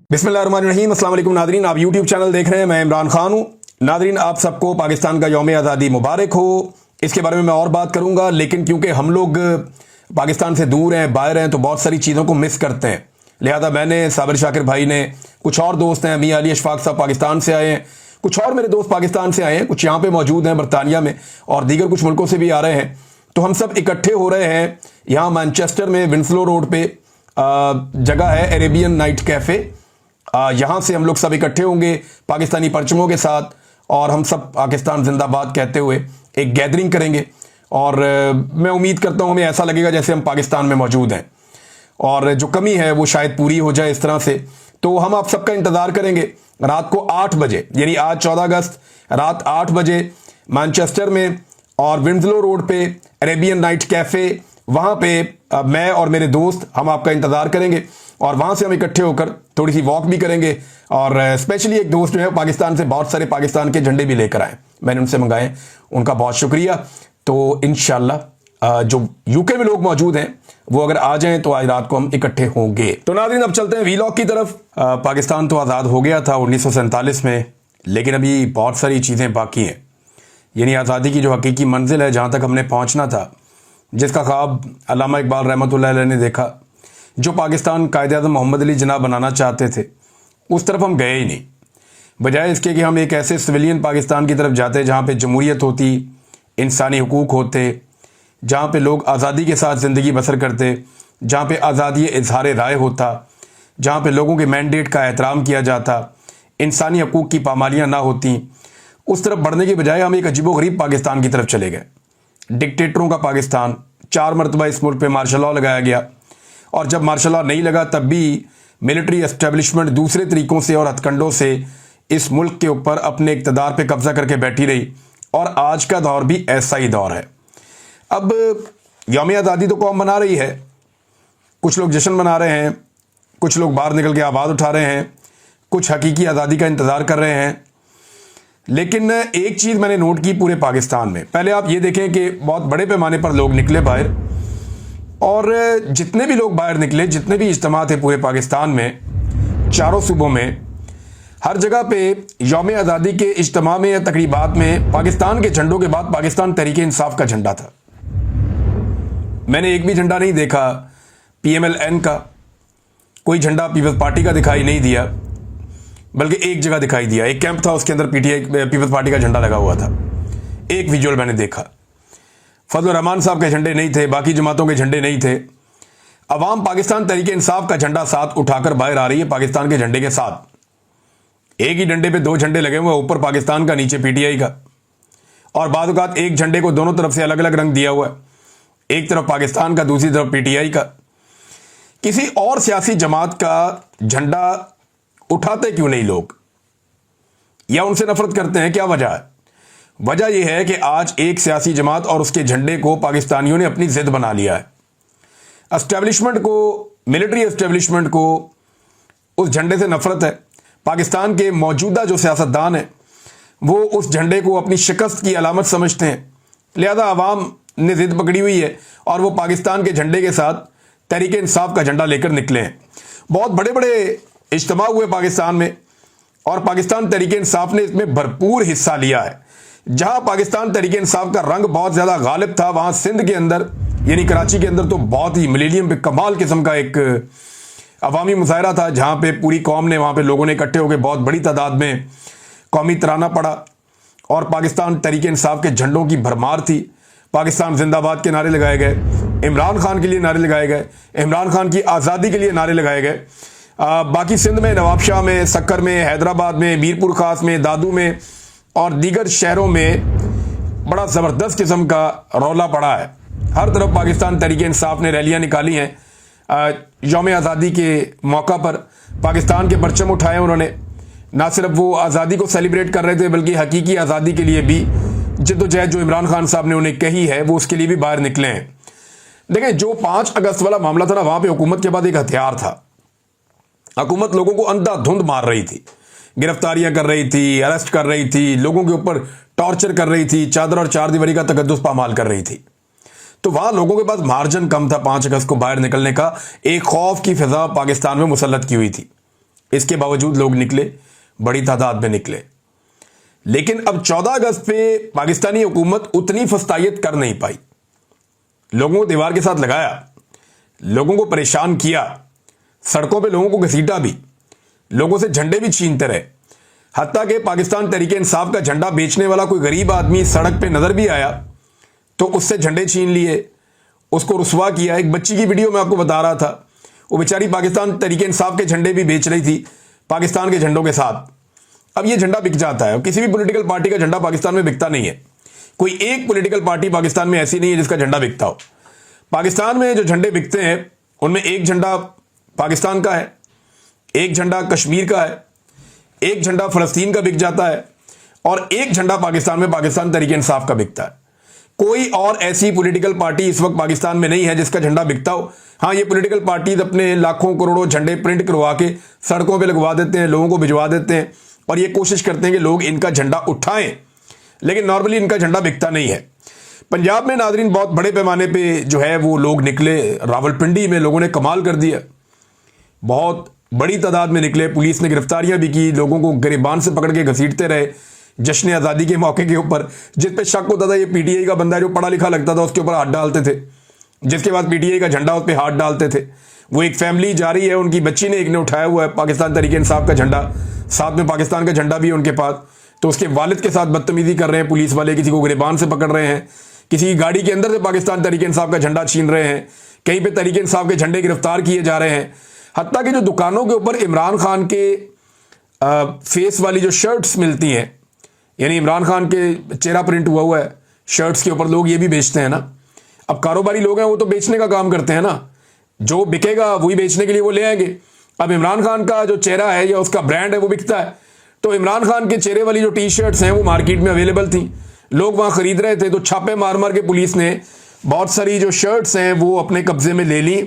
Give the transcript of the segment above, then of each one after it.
बिस्मिल्लाहिर्रहमानिर्रहीम। अस्सलाम वालेकुम नादरीन, आप यूट्यूब चैनल देख रहे हैं, मैं इमरान खान हूँ। नादरीन, आप सबको पाकिस्तान का यौम आज़ादी मुबारक हो। इसके बारे में मैं और बात करूँगा, लेकिन क्योंकि हम लोग पाकिस्तान से दूर हैं, बाहर हैं, तो बहुत सारी चीज़ों को मिस करते हैं। लिहाजा मैंने, साबिर शाकिर भाई ने, कुछ और दोस्त हैं, मियां अली अशफाक साहब पाकिस्तान से आए हैं, कुछ और मेरे दोस्त पाकिस्तान से आए हैं, कुछ यहाँ पे मौजूद हैं बरतानिया में, और दीगर कुछ मुल्कों से भी आ रहे हैं। तो हम सब इकट्ठे हो रहे हैं यहाँ मैनचेस्टर में विंसलो रोड पे जगह है अरेबियन नाइट कैफ़े। यहाँ से हम लोग सब इकट्ठे होंगे पाकिस्तानी परचमों के साथ, और हम सब पाकिस्तान जिंदाबाद कहते हुए एक गैदरिंग करेंगे। और मैं उम्मीद करता हूँ हमें ऐसा लगेगा जैसे हम पाकिस्तान में मौजूद हैं, और जो कमी है वो शायद पूरी हो जाए इस तरह से। तो हम आप सबका इंतज़ार करेंगे रात को 8 बजे, यानी आज 14 अगस्त रात 8 बजे मैनचेस्टर में और विंसलो रोड पे अरेबियन नाइट कैफ़े, वहाँ पे मैं और मेरे दोस्त हम आपका इंतज़ार करेंगे। और वहाँ से हम इकट्ठे होकर थोड़ी सी वॉक भी करेंगे। और स्पेशली एक दोस्त जो है पाकिस्तान से बहुत सारे पाकिस्तान के झंडे भी लेकर आए, मैंने उनसे मंगाए, उनका बहुत शुक्रिया। तो इंशाल्लाह जो यूके में लोग मौजूद हैं वो अगर आ जाएं तो आज रात को हम इकट्ठे होंगे। तो नाज़रीन, अब चलते हैं वीलॉग की तरफ। पाकिस्तान तो आज़ाद हो गया था 1947 में, लेकिन अभी बहुत सारी चीज़ें बाकी हैं। यानी आज़ादी की जो हकीकी मंजिल है, जहाँ तक हमने पहुँचना था, जिसका ख्वाब अल्लामा इकबाल रहमतुल्लाह अलैह ने देखा, जो पाकिस्तान कायद-ए-आज़म मोहम्मद अली जिन्ना बनाना चाहते थे, उस तरफ हम गए ही नहीं। बजाय इसके कि हम एक ऐसे सिविलियन पाकिस्तान की तरफ जाते जहाँ पे जमहूरियत होती, इंसानी हुकूक होते, जहाँ पे लोग आज़ादी के साथ ज़िंदगी बसर करते, जहाँ पे आज़ादी इजहार राय होता, जहाँ पे लोगों के मैंडेट का एहतराम किया जाता, इंसानी हुकूक की पामालियाँ ना होती, उस तरफ बढ़ने के बजाय हम एक अजीबोगरीब पाकिस्तान की तरफ चले गए। डिक्टेटरों का पाकिस्तान। 4 मरतबा इस मुल्क पे मार्शल लॉ लगाया गया, और जब मार्शल लॉ नहीं लगा तब भी मिलिट्री एस्टेब्लिशमेंट दूसरे तरीक़ों से और हथकंडों से इस मुल्क के ऊपर अपने इक़्तिदार पे कब्ज़ा करके बैठी रही। और आज का दौर भी ऐसा ही दौर है। अब यौम आज़ादी तो कौम मना रही है, कुछ लोग जश्न मना रहे हैं, कुछ लोग बाहर निकल के आवाज़ उठा रहे हैं, कुछ हकीकी आज़ादी का इंतज़ार कर रहे हैं। लेकिन एक चीज़ मैंने नोट की पूरे पाकिस्तान में, पहले आप ये देखें कि बहुत बड़े पैमाने पर लोग निकले बाहर, और जितने भी लोग बाहर निकले, जितने भी इज्तिमा थे पूरे पाकिस्तान में, चारों सूबों में, हर जगह पे यौम आज़ादी के इज्तिमा में या तकरीबात में पाकिस्तान के झंडों के बाद पाकिस्तान तहरीक इंसाफ का झंडा था। मैंने एक भी झंडा नहीं देखा PMLN का, कोई झंडा पीपल्स पार्टी का दिखाई नहीं दिया, बल्कि एक जगह दिखाई दिया, एक कैंप था, उसके अंदर PTI पीपल्स पार्टी का झंडा लगा हुआ था। एक विजुअल मैंने देखा। फजल रहमान साहब के झंडे नहीं थे, बाकी जमातों के झंडे नहीं थे। अवाम पाकिस्तान तहरीक इंसाफ का झंडा साथ उठाकर बाहर आ रही है पाकिस्तान के झंडे के साथ। एक ही डंडे पे 2 झंडे लगे हुए, ऊपर पाकिस्तान का, नीचे PTI का। और बाद औक़ात एक झंडे को दोनों तरफ से अलग अलग रंग दिया हुआ है, एक तरफ पाकिस्तान का, दूसरी तरफ PTI का। किसी और सियासी जमात का झंडा उठाते क्यों नहीं लोग, या उनसे नफरत करते हैं? क्या वजह है? वजह यह है कि आज एक सियासी जमात और उसके झंडे को पाकिस्तानियों ने अपनी जिद बना लिया है। एस्टेब्लिशमेंट को, मिलिट्री एस्टेब्लिशमेंट को उस झंडे से नफरत है। पाकिस्तान के मौजूदा जो सियासतदान हैं वो उस झंडे को अपनी शिकस्त की अलामत समझते हैं। लिहाजा आवाम ने जिद पकड़ी हुई है और वो पाकिस्तान के झंडे के साथ तहरीक इंसाफ का झंडा लेकर निकले हैं। बहुत बड़े बड़े इज्तिमा हुए पाकिस्तान में, और पाकिस्तान तहरीक इंसाफ ने इसमें भरपूर हिस्सा लिया है। जहां पाकिस्तान तहरीक इंसाफ का रंग बहुत ज़्यादा गालिब था, वहां सिंध के अंदर, यानी कराची के अंदर, तो बहुत ही मिलेनियम पे कमाल किस्म का एक अवामी मुजाहरा था, जहां पे पूरी कौम ने, वहां पे लोगों ने इकट्ठे होकर बहुत बड़ी तादाद में कौमी तराना पड़ा, और पाकिस्तान तहरीक इंसाफ के झंडों की भरमार थी। पाकिस्तान जिंदाबाद के नारे लगाए गए, इमरान खान के लिए नारे लगाए गए, इमरान खान की आज़ादी के लिए नारे लगाए गए। बाकी सिंध में, नवाबशाह में, सक्कर में, हैदराबाद में, मीरपुर खास में, दादू में और दीगर शहरों में बड़ा ज़बरदस्त किस्म का रौला पड़ा है। हर तरफ पाकिस्तान तहरीक इंसाफ ने रैलियां निकाली हैं। यौम आज़ादी के मौका पर पाकिस्तान के परचम उठाए उन्होंने। ना सिर्फ वो आज़ादी को सेलिब्रेट कर रहे थे, बल्कि हकीकी आज़ादी के लिए भी जिद्दोजहद जो इमरान खान साहब ने उन्हें कही है, वो उसके लिए भी बाहर निकले हैं। देखें, जो 5 अगस्त वाला मामला था ना, वहाँ पर हुकूमत के बाद एक हथियार था। हुकूमत लोगों को अंधाधुंध मार रही थी, गिरफ्तारियां कर रही थी, अरेस्ट कर रही थी, लोगों के ऊपर टॉर्चर कर रही थी, चादर और चार दीवारी का तकद्दुस पामाल कर रही थी। तो वहां लोगों के पास मार्जिन कम था 5 अगस्त को बाहर निकलने का। एक खौफ की फिजा पाकिस्तान में मुसल्लत की हुई थी। इसके बावजूद लोग निकले, बड़ी तादाद में निकले। लेकिन अब 14 अगस्त पे पाकिस्तानी हुकूमत उतनी फस्तायत कर नहीं पाई। लोगों को दीवार के साथ लगाया, लोगों को परेशान किया, सड़कों पे लोगों को घसीटा भी, लोगों से झंडे भी छीनते रहे। हत्ता कि पाकिस्तान तहरीक इंसाफ का झंडा बेचने वाला कोई गरीब आदमी सड़क पे नजर भी आया तो उससे झंडे छीन लिए, उसको रुसवा किया। एक बच्ची की वीडियो मैं आपको बता रहा था, वो बेचारी पाकिस्तान तहरीक इंसाफ के झंडे भी बेच रही थी पाकिस्तान के झंडों के साथ। अब ये झंडा बिक जाता है। किसी भी पॉलिटिकल पार्टी का झंडा पाकिस्तान में बिकता नहीं है। कोई एक पॉलिटिकल पार्टी पाकिस्तान में ऐसी नहीं है जिसका झंडा बिकता हो। पाकिस्तान में जो झंडे बिकते हैं उनमें एक झंडा पाकिस्तान का है, एक झंडा कश्मीर का है, एक झंडा फलस्तीन का बिक जाता है और एक झंडा पाकिस्तान में पाकिस्तान तहरीक इंसाफ का बिकता है। कोई और ऐसी पॉलिटिकल पार्टी इस वक्त पाकिस्तान में नहीं है जिसका झंडा बिकता हो। हाँ, ये पॉलिटिकल पार्टीज अपने लाखों करोड़ों झंडे प्रिंट करवा के सड़कों पे लगवा देते हैं, लोगों को भिजवा देते हैं और ये कोशिश करते हैं कि लोग इनका झंडा उठाएं, लेकिन नॉर्मली इनका झंडा बिकता नहीं है। पंजाब में नाजरीन बहुत बड़े पैमाने पे जो है वो लोग निकले। रावलपिंडी में लोगों ने कमाल कर दिया, बहुत बड़ी तादाद में निकले। पुलिस ने गिरफ्तारियां भी की, लोगों को गिरबान से पकड़ के घसीटते रहे जश्न आज़ादी के मौके के ऊपर। जिस पे शक होता था ये पीटीआई का बंदा है, जो पढ़ा लिखा लगता था उसके ऊपर हाथ डालते थे, जिसके बाद पीटीआई का झंडा उस पर हाथ डालते थे। वो एक फैमिली जा रही है, उनकी बच्ची ने एक ने उठाया हुआ है पाकिस्तान तहरीक इंसाफ का झंडा, साथ में पाकिस्तान का झंडा भी है उनके पास, तो उसके वालिद के साथ बदतमीजी कर रहे हैं पुलिस वाले, किसी को गिरबान से पकड़ रहे हैं, किसी की गाड़ी के अंदर से पाकिस्तान तहरीक इंसाफ का झंडा छीन रहे हैं, कहीं पे तहरीक इंसाफ के झंडे गिरफ्तार किए जा रहे हैं। हत्ता कि जो दुकानों के ऊपर इमरान खान के फेस वाली जो शर्ट्स मिलती हैं, यानी इमरान खान के चेहरा प्रिंट हुआ हुआ है शर्ट्स के ऊपर, लोग ये भी बेचते हैं ना। अब कारोबारी लोग हैं वो तो बेचने का काम करते हैं ना, जो बिकेगा वही बेचने के लिए वो ले आएंगे। अब इमरान खान का जो चेहरा है या उसका ब्रांड है वो बिकता है, तो इमरान खान के चेहरे वाली जो टी शर्ट्स हैं वो मार्केट में अवेलेबल थी, लोग वहां खरीद रहे थे, तो छापे मार मार के पुलिस ने बहुत सारी जो शर्ट्स हैं वो अपने कब्जे में ले ली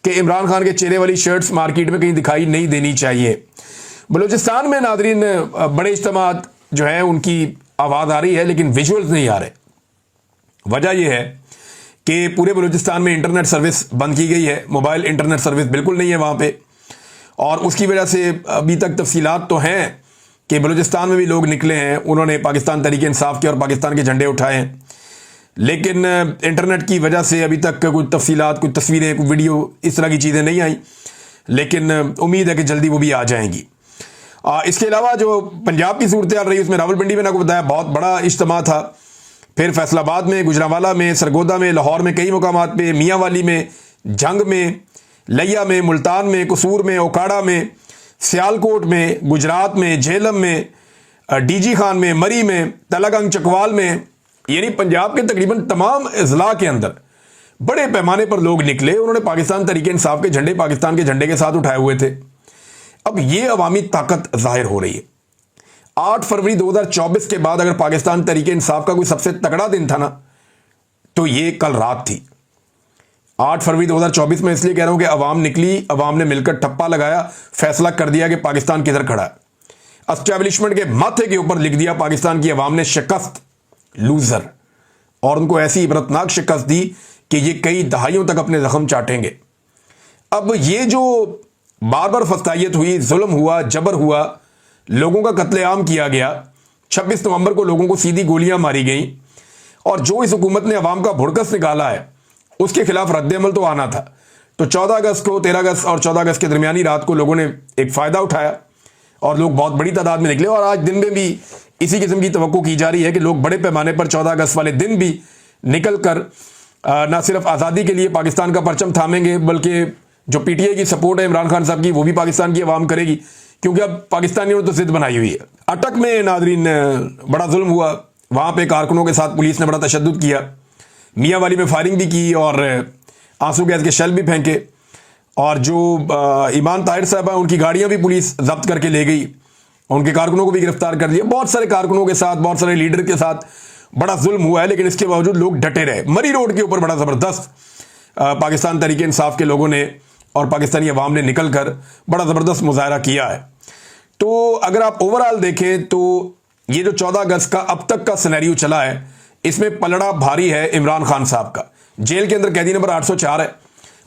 कि इमरान खान के चेहरे वाली शर्ट्स मार्केट में कहीं दिखाई नहीं देनी चाहिए। बलूचिस्तान में नादरीन बड़े इज्तिमात जो है उनकी आवाज़ आ रही है लेकिन विजुअल्स नहीं आ रहे। वजह यह है कि पूरे बलूचिस्तान में इंटरनेट सर्विस बंद की गई है, मोबाइल इंटरनेट सर्विस बिल्कुल नहीं है वहाँ पे, और उसकी वजह से अभी तक तफसीलात तो हैं कि बलूचिस्तान में भी लोग निकले हैं, उन्होंने पाकिस्तान तहरीक इंसाफ के और पाकिस्तान के झंडे उठाए हैं, लेकिन इंटरनेट की वजह से अभी तक कुछ तफसीलात, कुछ तस्वीरें, कुछ वीडियो, इस तरह की चीज़ें नहीं आई, लेकिन उम्मीद है कि जल्दी वो भी आ जाएंगी। इसके अलावा जो पंजाब की सूरत हाल रही उसमें रावलपिंडी में आपको बताया बहुत बड़ा इज्तिमा था, फिर फैसलाबाद में, गुजरांवाला में, सरगोदा में, लाहौर में, कई मुकामात पे, मियांवाली में, जंग में, लिया में, मुल्तान में, कसूर में, ओकाड़ा में, सियालकोट में, गुजरात में, झेलम में, डीजी खान में, मरी में, तलागंग चकवाल में, यानी पंजाब के तकरीबन तमाम अजला के अंदर बड़े पैमाने पर लोग निकले। उन्होंने पाकिस्तान तहरीक इंसाफ के झंडे पाकिस्तान के झंडे के साथ उठाए हुए थे। अब ये अवामी ताकत जाहिर हो रही है। 8 फरवरी 2024 के बाद अगर पाकिस्तान तहरीक इंसाफ का कोई सबसे तगड़ा दिन था ना तो ये कल रात थी। 8 फरवरी 2024 में इसलिए कह रहा हूं कि अवाम निकली, अवाम ने मिलकर ठप्पा लगाया, फैसला कर दिया कि पाकिस्तान किधर खड़ा है। एस्टैब्लिशमेंट के माथे के ऊपर लिख दिया पाकिस्तान की अवाम ने शिकस्त, लूजर, और उनको ऐसी इबरतनाक शिकस्त दी कि ये कई दहाइयों तक अपने जख्म चाटेंगे। अब ये जो बार बार फस्तायत हुई, जुल्म हुआ, जबर हुआ, लोगों का कत्लेआम किया गया, 26 नवंबर को लोगों को सीधी गोलियां मारी गई, और जो इस हुकूमत ने अवाम का भुड़कस निकाला है उसके खिलाफ रद्द-ए-अमल तो आना था। तो 14 अगस्त को, 13 अगस्त और 14 अगस्त के दरमियानी रात को लोगों ने एक फ़ायदा उठाया और लोग बहुत बड़ी तादाद में निकले, और आज दिन में भी इसी किस्म की तवक्को की जा रही है कि लोग बड़े पैमाने पर 14 अगस्त वाले दिन भी निकल कर न सिर्फ आज़ादी के लिए पाकिस्तान का परचम थामेंगे, बल्कि जो पीटीआई की सपोर्ट है इमरान खान साहब की वो भी पाकिस्तान की अवाम करेगी, क्योंकि अब पाकिस्तानियों ने तो जिद बनाई हुई है। अटक में नादरीन बड़ा जुल्म हुआ, वहाँ पे कारकुनों के साथ पुलिस ने बड़ा तशद्दुद किया, मियांवाली में फायरिंग भी की और आंसू गैस के शेल भी फेंके, और जो ईमान ताहिर साहब हैं उनकी गाड़ियाँ भी पुलिस जब्त करके ले गई, उनके कारकुनों को भी गिरफ्तार कर दिया। बहुत सारे कारकुनों के साथ, बहुत सारे लीडर के साथ बड़ा जुल्म हुआ है, लेकिन इसके बावजूद लोग डटे रहे। मरी रोड के ऊपर बड़ा ज़बरदस्त पाकिस्तान तहरीक इंसाफ के लोगों ने और पाकिस्तानी अवाम ने निकल कर बड़ा ज़बरदस्त मुजाहरा किया है। तो अगर आप ओवरऑल देखें तो ये जो 14 अगस्त का अब तक का सिनेरियो चला है, इसमें पलड़ा भारी है इमरान खान साहब का। जेल के अंदर कैदी नंबर 804 है,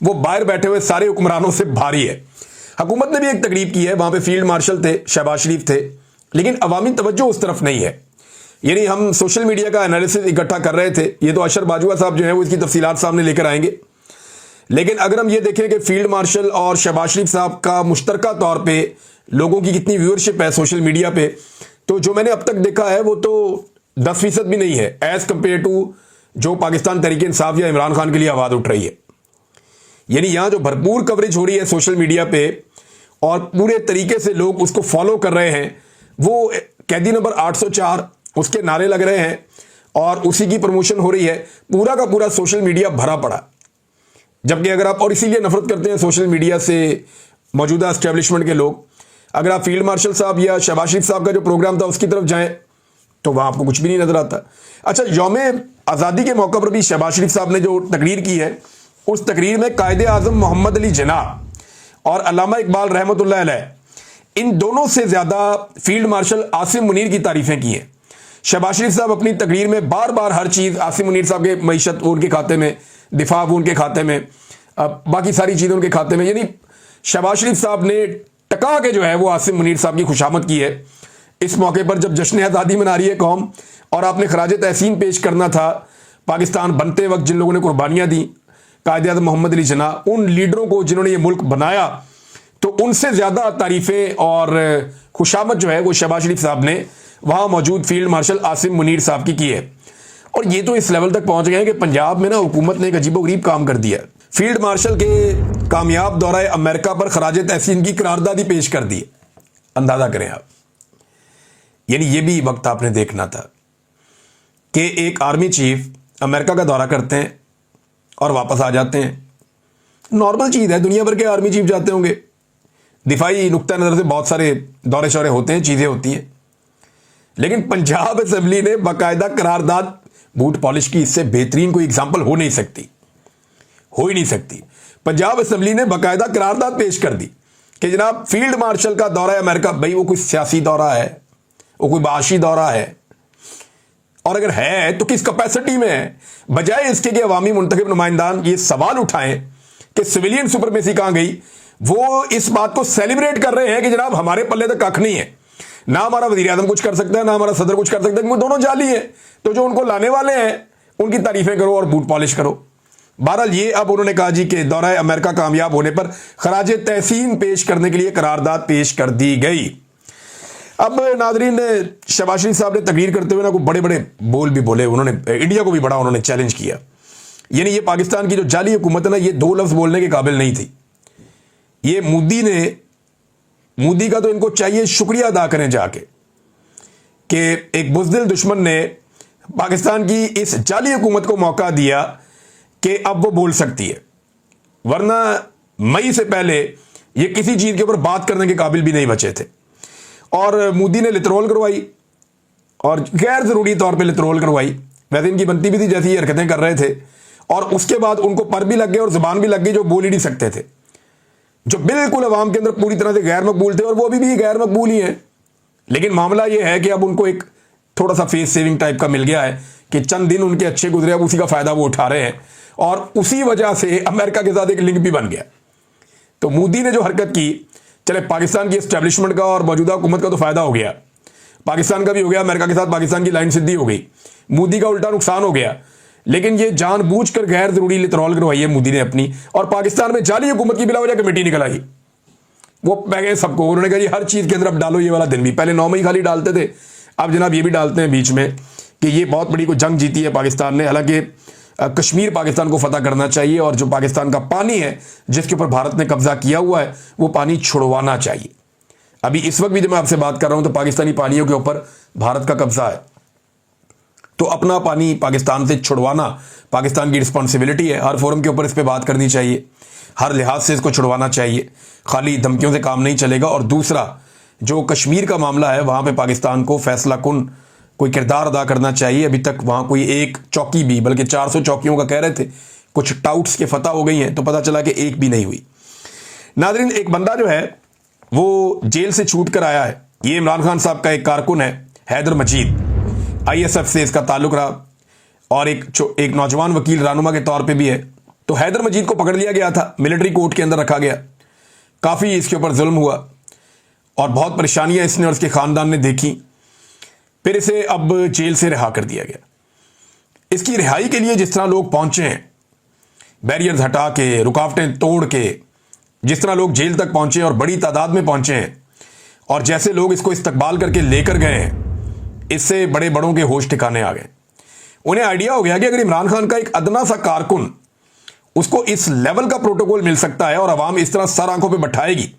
वो बाहर बैठे हुए सारे हुक्मरानों से भारी है। हुकूमत ने भी एक तकरीब की है, वहां पे फील्ड मार्शल थे, शहबाज शरीफ थे, लेकिन अवामी तवज्जो उस तरफ नहीं है। यानी हम सोशल मीडिया का एनालिसिस इकट्ठा कर रहे थे, ये तो अशर बाजुआ साहब जो है वो इसकी तफसीलात सामने लेकर आएंगे, लेकिन अगर हम ये देखें कि फील्ड मार्शल और शहबाज शरीफ साहब का मुश्तरका तौर पे लोगों की कितनी व्यूअरशिप है सोशल मीडिया पे, तो जो मैंने अब तक देखा है वो तो 10% भी नहीं है एज कंपेयर टू जो पाकिस्तान तहरीक इंसाफ या इमरान खान के लिए आवाज उठ रही है। यानी यहां जो भरपूर कवरेज हो रही है सोशल मीडिया पे और पूरे तरीके से लोग उसको फॉलो कर रहे हैं, वो कैदी नंबर 804 उसके नारे लग रहे हैं और उसी की प्रमोशन हो रही है, पूरा का पूरा सोशल मीडिया भरा पड़ा। जबकि अगर आप, और इसीलिए नफरत करते हैं सोशल मीडिया से मौजूदा एस्टेब्लिशमेंट के लोग, अगर आप फील्ड मार्शल साहब या शहबाज शरीफ साहब का जो प्रोग्राम था उसकी तरफ जाएं तो वहां आपको कुछ भी नहीं नजर आता। अच्छा, यौम आज़ादी के मौके पर भी शहबाज शरीफ साहब ने जो तकरीर की है, उस तकरीर में कायदे आजम मोहम्मद अली जिन्ना और अल्लामा इकबाल रहमतुल्लाह अलैह, इन दोनों से ज्यादा फील्ड मार्शल आसिम मुनीर की तारीफें की हैं। शहबाज शरीफ साहब अपनी तकरीर में बार बार हर चीज आसिम मुनीर साहब के मईशत उनके खाते में, दिफा उनके खाते में, बाकी सारी चीजें उनके खाते में, यानी शहबाज शरीफ साहब ने टका के जो है वो आसिम मुनीर साहब की खुशामद की है। इस मौके पर जब जश्न आज़ादी मना रही है कौम और आपने खराज तहसीन पेश करना था पाकिस्तान बनते वक्त जिन लोगों ने कुर्बानियां दी, कायदे आज़म मोहम्मद अली जिन्ना, उन लीडरों को जिन्होंने ये मुल्क बनाया, तो उनसे ज्यादा तारीफें और खुशामद जो है वो शहबाज शरीफ साहब ने वहां मौजूद फील्ड मार्शल आसिम मुनीर साहब की है। और ये तो इस लेवल तक पहुंच गए हैं कि पंजाब में ना हुकूमत ने एक अजीबोगरीब काम कर दिया। फील्ड मार्शल के कामयाब दौरा अमेरिका पर खराज तहसीन की करारदादी पेश कर दी। अंदाजा करें आप, यानी ये भी वक्त आपने देखना था कि एक आर्मी चीफ अमेरिका का दौरा करते हैं और वापस आ जाते हैं। नॉर्मल चीज है, दुनिया भर के आर्मी चीफ जाते होंगे, दिफाई नुक्ता नजर से बहुत सारे दौरे शौरे होते हैं, चीजें होती हैं, लेकिन पंजाब असेंबली ने बाकायदा करारदाद, बूट पॉलिश की इससे बेहतरीन कोई एग्जाम्पल हो नहीं सकती, हो ही नहीं सकती। पंजाब असेंबली ने बाकायदा करारदाद पेश कर दी कि जनाब फील्ड मार्शल का दौरा है अमेरिका, भाई वो कोई सियासी दौरा है, वो कोई बाशी दौरा है, और अगर है तो किस कैपेसिटी में है, बजाय इसके कि अवामी मुंतखब नुमाइंदान ये सवाल उठाएं कि सिविलियन सुपरमेसी कहां गई, वो इस बात को सेलिब्रेट कर रहे हैं कि जनाब हमारे पल्ले तक कख नहीं है, ना हमारा वजीर आजम कुछ कर सकता है, ना हमारा सदर कुछ कर सकता है, क्योंकि दोनों जाली हैं। तो जो उनको लाने वाले हैं उनकी तारीफें करो और बूट पॉलिश करो। बहरहाल ये अब उन्होंने कहा जी कि दौरा अमेरिका कामयाब होने पर खराज तहसीन पेश करने के लिए करारदाद पेश कर दी गई। अब नाजरीन, शहबाज शरीफ साहब ने तकरीर करते हुए ना कोई बड़े बड़े बोल भी बोले, उन्होंने इंडिया को भी बड़ा उन्होंने चैलेंज किया। यानी ये पाकिस्तान की जो जाली हुकूमत है ना, ये दो लफ्ज बोलने के काबिल नहीं थी। ये मोदी का तो इनको चाहिए शुक्रिया अदा करें जाके कि एक बुज़दिल दुश्मन ने पाकिस्तान की इस जाली हुकूमत को मौका दिया कि अब वो बोल सकती है, वरना मई से पहले ये किसी चीज के ऊपर बात करने के काबिल भी नहीं बचे थे। और मोदी ने लितरोल करवाई और गैर जरूरी तौर पे लितरोल करवाई, वैसे इनकी बनती भी थी जैसी ये हरकतें कर रहे थे, और उसके बाद उनको पर भी लग गए और जुबान भी लग गई जो बोल ही नहीं सकते थे, जो बिल्कुल अवाम के अंदर पूरी तरह से गैर मकबूल थे, और वो अभी भी गैर मकबूल ही हैं। लेकिन मामला ये है कि अब उनको एक थोड़ा सा फेस सेविंग टाइप का मिल गया है कि चंद दिन उनके अच्छे गुजरे, अब उसी का फायदा वो उठा रहे हैं, और उसी वजह से अमेरिका के साथ एक लिंक भी बन गया। तो मोदी ने जो हरकत की, चले पाकिस्तान की एस्टेब्लिशमेंट का और मौजूदा हुकूमत का तो फायदा हो गया, पाकिस्तान का भी हो गया, अमेरिका के साथ पाकिस्तान की लाइन सीधी हो गई, मोदी का उल्टा नुकसान हो गया। लेकिन ये जानबूझकर गैर जरूरी लितरॉल करवाई है मोदी ने अपनी, और पाकिस्तान में जाली हुकूमत की बिलावजह कमेटी निकल आई। वो पै गए सबको, उन्होंने कहा जी हर चीज के अंदर अब डालो ये वाला दिन भी। पहले 9 मई खाली डालते थे, अब जनाब ये भी डालते हैं बीच में कि ये बहुत बड़ी कोई जंग जीती है पाकिस्तान ने। हालांकि कश्मीर पाकिस्तान को फतह करना चाहिए, और जो पाकिस्तान का पानी है जिसके ऊपर भारत ने कब्जा किया हुआ है वो पानी छुड़वाना चाहिए। अभी इस वक्त भी जब मैं आपसे बात कर रहा हूं तो पाकिस्तानी पानियों के ऊपर भारत का कब्जा है, तो अपना पानी पाकिस्तान से छुड़वाना पाकिस्तान की रिस्पॉन्सिबिलिटी है। हर फोरम के ऊपर इस पर बात करनी चाहिए, हर लिहाज से इसको छुड़वाना चाहिए, खाली धमकियों से काम नहीं चलेगा। और दूसरा, जो कश्मीर का मामला है वहां पे पाकिस्तान को फैसला कुन कोई किरदार अदा करना चाहिए। अभी तक वहां कोई एक चौकी भी, बल्कि 400 चौकियों का कह रहे थे, कुछ टाउट्स के फतह हो गई हैं, तो पता चला कि एक भी नहीं हुई। नाजरीन, एक बंदा जो है वो जेल से छूट कर आया है, ये इमरान खान साहब का एक कारकुन है, हैदर मजीद, ISF से इसका ताल्लुक रहा, और एक नौजवान वकील रहनुमा के तौर पे भी है। तो हैदर मजीद को पकड़ लिया गया था, मिलिट्री कोर्ट के अंदर रखा गया, काफ़ी इसके ऊपर जुल्म हुआ और बहुत परेशानियां इसने और इसके ख़ानदान ने देखी। फिर इसे अब जेल से रिहा कर दिया गया। इसकी रिहाई के लिए जिस तरह लोग पहुंचे हैं, बैरियर्स हटा के, रुकावटें तोड़ के, जिस तरह लोग जेल तक पहुंचे और बड़ी तादाद में पहुंचे हैं, और जैसे लोग इसको इस्तकबाल करके लेकर गए हैं, इससे बड़े बड़ों के होश ठिकाने आ गए। उन्हें आइडिया हो गया कि अगर इमरान खान का एक अदना सा कारकुन, उसको इस लेवल का प्रोटोकॉल मिल सकता है और अवाम इस तरह सर आंखों पे बैठाएगी,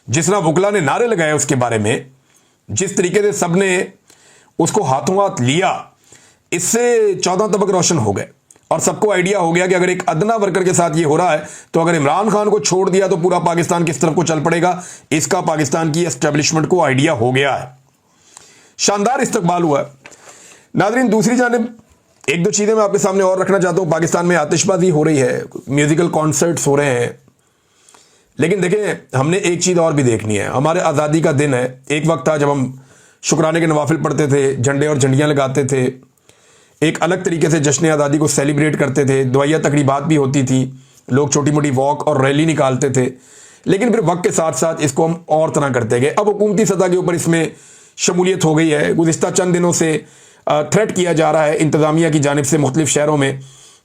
जिस तरह वुकला ने नारे लगाए उसके बारे में, जिस तरीके से सबने उसको हाथों हाथ लिया, इससे 14 तबक रोशन हो गए और सबको आइडिया हो गया कि अगर एक अदना वर्कर के साथ ये हो रहा है तो अगर इमरान खान को छोड़ दिया तो पूरा पाकिस्तान किस तरफ को चल पड़ेगा। इसका पाकिस्तान की एस्टेब्लिशमेंट को आइडिया हो गया है। शानदार इस्तकबाल हुआ है। नाज़रीन, दूसरी जानिब एक दो चीज़ें मैं आपके सामने और रखना चाहता हूँ। पाकिस्तान में आतिशबाजी हो रही है, म्यूजिकल कॉन्सर्ट्स हो रहे हैं, लेकिन देखें हमने एक चीज़ और भी देखनी है। हमारे आज़ादी का दिन है। एक वक्त था जब हम शुक्राने के नवाफिल पढ़ते थे, झंडे और झंडियाँ लगाते थे, एक अलग तरीके से जश्न आज़ादी को सेलिब्रेट करते थे, दुआया तकरीबात भी होती थी, लोग छोटी मोटी वॉक और रैली निकालते थे। लेकिन फिर वक्त के साथ साथ इसको हम और तरह करते गए। अब हुकूमती सतह के ऊपर इसमें शमूलियत हो गई है। गुज़िश्ता चंद दिनों से थ्रेट किया जा रहा है इंतज़ामिया की जानिब से मुख्तलिफ शहरों में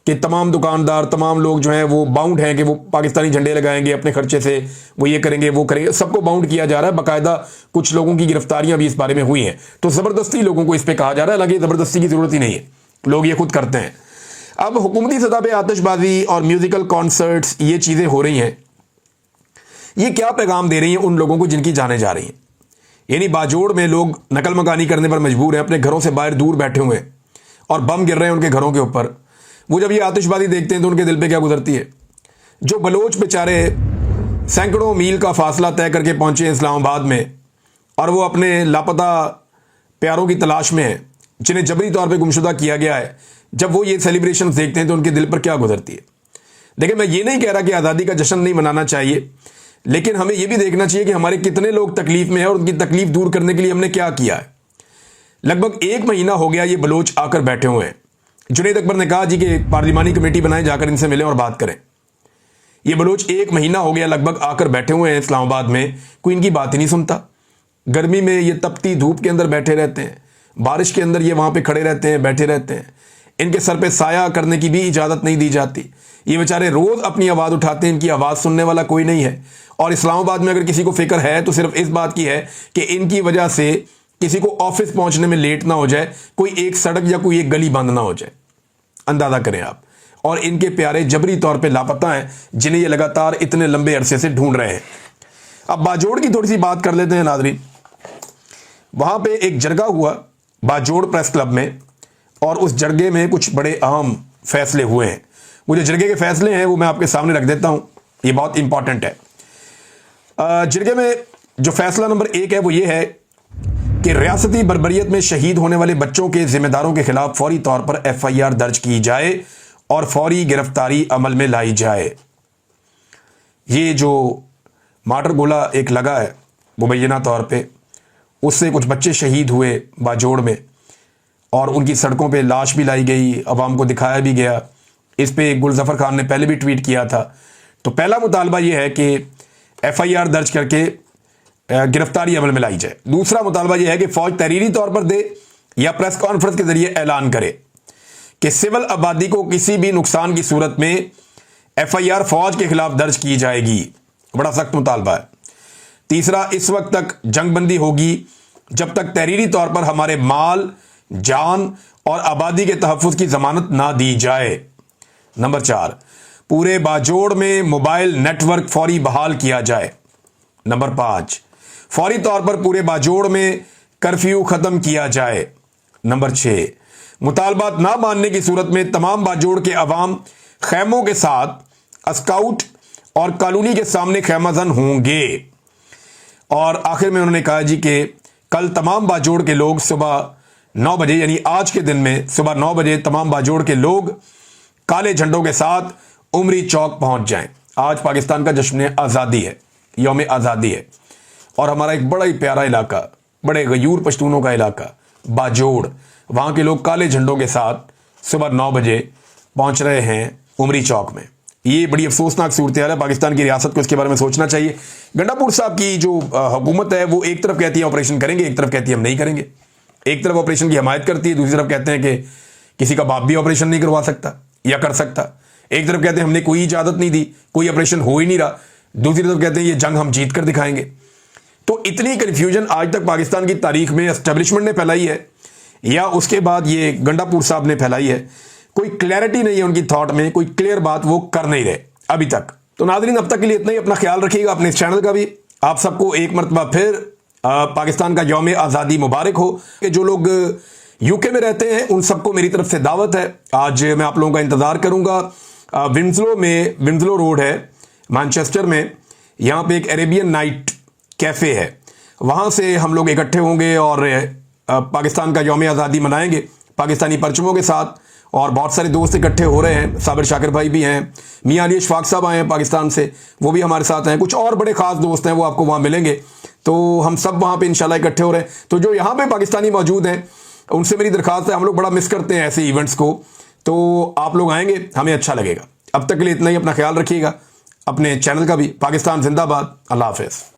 कि तमाम दुकानदार, तमाम लोग जो हैं वो बाउंड हैं कि वो पाकिस्तानी झंडे लगाएंगे अपने खर्चे से, वो ये करेंगे वो करेंगे। सबको बाउंड किया जा रहा है। बाकायदा कुछ लोगों की गिरफ्तारियां भी इस बारे में हुई हैं। तो ज़बरदस्ती लोगों को इस पर कहा जा रहा है, हालांकि ज़बरदस्ती की ज़रूरत ही नहीं है, लोग ये खुद करते हैं। अब हुकूमती सतह पे आतिशबाजी और म्यूजिकल कॉन्सर्ट्स, ये चीज़ें हो रही हैं, ये क्या पैगाम दे रही हैं उन लोगों को जिनकी जानें जा रही हैं। यानी बाजोड़ में लोग नकल मकानी करने पर मजबूर हैं, अपने घरों से बाहर दूर बैठे हुए हैं और बम गिर रहे हैं उनके घरों के ऊपर। वो जब ये आतिशबाजी देखते हैं तो उनके दिल पे क्या गुजरती है। जो बलोच बेचारे सैकड़ों मील का फासला तय करके पहुंचे हैं इस्लामाबाद में और वो अपने लापता प्यारों की तलाश में हैं, जिन्हें जबरी तौर पे गुमशुदा किया गया है, जब वो ये सेलिब्रेशन देखते हैं तो उनके दिल पर क्या गुजरती है। देखिए, मैं ये नहीं कह रहा कि आज़ादी का जश्न नहीं मनाना चाहिए, लेकिन हमें यह भी देखना चाहिए कि हमारे कितने लोग तकलीफ में हैं और उनकी तकलीफ दूर करने के लिए हमने क्या किया है। लगभग 1 महीना हो गया ये बलोच आकर बैठे हुए हैं। जुनैद अकबर ने कहा जी कि पार्लिमानी कमेटी बनाएं, जाकर इनसे मिलें और बात करें। ये बलोच 1 महीना हो गया लगभग आकर बैठे हुए हैं इस्लामाबाद में, कोई इनकी बात ही नहीं सुनता। गर्मी में ये तपती धूप के अंदर बैठे रहते हैं, बारिश के अंदर ये वहाँ पे खड़े रहते हैं, बैठे रहते हैं। इनके सर पे साया करने की भी इजाज़त नहीं दी जाती। ये बेचारे रोज़ अपनी आवाज़ उठाते हैं, इनकी आवाज़ सुनने वाला कोई नहीं है। और इस्लामाबाद में अगर किसी को फिक्र है तो सिर्फ इस बात की है कि इनकी वजह से किसी को ऑफिस पहुंचने में लेट ना हो जाए, कोई एक सड़क या कोई एक गली बंद ना हो जाए। अंदाज़ा करें आप। और इनके प्यारे जबरी तौर पे लापता हैं, जिन्हें ये लगातार इतने लंबे अरसे से ढूंढ रहे हैं। अब बाजोड़ की थोड़ी सी बात कर लेते हैं नाज़रीन। वहाँ पे एक जरगा हुआ बाजोड़ प्रेस क्लब में और उस जरगे में कुछ बड़े अहम फैसले हुए हैं। वो जो जरगे के फैसले हैं वो मैं आपके सामने रख देता हूँ, ये बहुत इंपॉर्टेंट है। जरगे में जो फैसला नंबर 1 है वो ये है कि रियासती बर्बरियत में शहीद होने वाले बच्चों के जिम्मेदारों के खिलाफ फौरी तौर पर FIR दर्ज की जाए और फौरी गिरफ्तारी अमल में लाई जाए। ये जो मार्टर गोला एक लगा है मुबैना तौर पे, उससे कुछ बच्चे शहीद हुए बाजोड़ में और उनकी सड़कों पे लाश भी लाई गई, अवाम को दिखाया भी गया। इस पे गुलजफर खान ने पहले भी ट्वीट किया था। तो पहला मुतालबा ये है कि FIR दर्ज करके गिरफ्तारी अमल में लाई जाए। दूसरा मुतालबा यह है कि फौज तहरीरी तौर पर दे या प्रेस कॉन्फ्रेंस के जरिए ऐलान करे कि सिविल आबादी को किसी भी नुकसान की सूरत में FIR फौज के खिलाफ दर्ज की जाएगी। बड़ा सख्त मुतालबा है। तीसरा, इस वक्त तक जंगबंदी होगी जब तक तहरीरी तौर पर हमारे माल, जान और आबादी के तहफ़्फ़ुज़ की जमानत ना दी जाए। नंबर 4, पूरे बाजोड़ में मोबाइल नेटवर्क फौरी बहाल किया जाए। नंबर 5, फौरी तौर पर पूरे बाजोड़ में कर्फ्यू खत्म किया जाए। नंबर 6, मुतालबात ना मानने की सूरत में तमाम बाजोड़ के अवाम खैमों के साथ स्काउट और कॉलोनी के सामने खैमाजन होंगे। और आखिर में उन्होंने कहा जी कि कल तमाम बाजोड़ के लोग सुबह 9 बजे, यानी आज के दिन में सुबह 9 बजे तमाम बाजोड़ के लोग काले झंडों के साथ उमरी चौक पहुंच जाएं। आज पाकिस्तान का जश्न आज़ादी है, यौम आज़ादी है। और हमारा एक बड़ा ही प्यारा इलाका, बड़े गयूर पश्तूनों का इलाका बाजोड़, वहाँ के लोग काले झंडों के साथ सुबह 9 बजे पहुँच रहे हैं उमरी चौक में। ये बड़ी अफसोसनाक सूरत हाल है। पाकिस्तान की रियासत को इसके बारे में सोचना चाहिए। गंडापुर साहब की जो हुकूमत है वो एक तरफ कहती है ऑपरेशन करेंगे, एक तरफ कहती है हम नहीं करेंगे। एक तरफ ऑपरेशन की हमायत करती है, दूसरी तरफ कहते हैं कि किसी का बाप भी ऑपरेशन नहीं करवा सकता या कर सकता। एक तरफ कहते हैं हमने कोई इजाजत नहीं दी, कोई ऑपरेशन हो ही नहीं रहा, दूसरी तरफ कहते हैं ये जंग हम जीत कर दिखाएंगे। तो इतनी कन्फ्यूजन आज तक पाकिस्तान की तारीख में एस्टेब्लिशमेंट ने फैलाई है या उसके बाद ये गंडापुर साहब ने फैलाई है। कोई क्लैरिटी नहीं है उनकी थॉट में, कोई क्लियर बात वो कर नहीं रहे अभी तक। तो नाज़रीन, अब तक के लिए इतना ही। अपना ख्याल रखिएगा, अपने इस चैनल का भी। आप सबको एक मरतबा फिर पाकिस्तान का यौम आज़ादी मुबारक हो। कि जो लोग यूके में रहते हैं उन सबको मेरी तरफ से दावत है। आज मैं आप लोगों का इंतज़ार करूंगा। विंसलो रोड है मैनचेस्टर में, यहाँ पे एक अरेबियन नाइट कैफ़े है, वहाँ से हम लोग इकट्ठे होंगे और पाकिस्तान का यौम आज़ादी मनाएंगे पाकिस्तानी परचमों के साथ। और बहुत सारे दोस्त इकट्ठे हो रहे हैं, साबिर शाकिर भाई भी हैं, मियां अली इशफाक साहब आए हैं पाकिस्तान से, वो भी हमारे साथ हैं। कुछ और बड़े ख़ास दोस्त हैं, वो आपको वहाँ मिलेंगे। तो हम सब वहाँ पे इंशाल्लाह इकट्ठे हो रहे हैं। तो जो यहाँ पे पाकिस्तानी मौजूद हैं उनसे मेरी दरख्वास्त है, हम लोग बड़ा मिस करते हैं ऐसे इवेंट्स को, तो आप लोग आएंगे, हमें अच्छा लगेगा। अब तक के लिए इतना ही। अपना ख्याल रखिएगा, अपने चैनल का भी। पाकिस्तान जिंदाबाद। अल्लाह हाफिज़।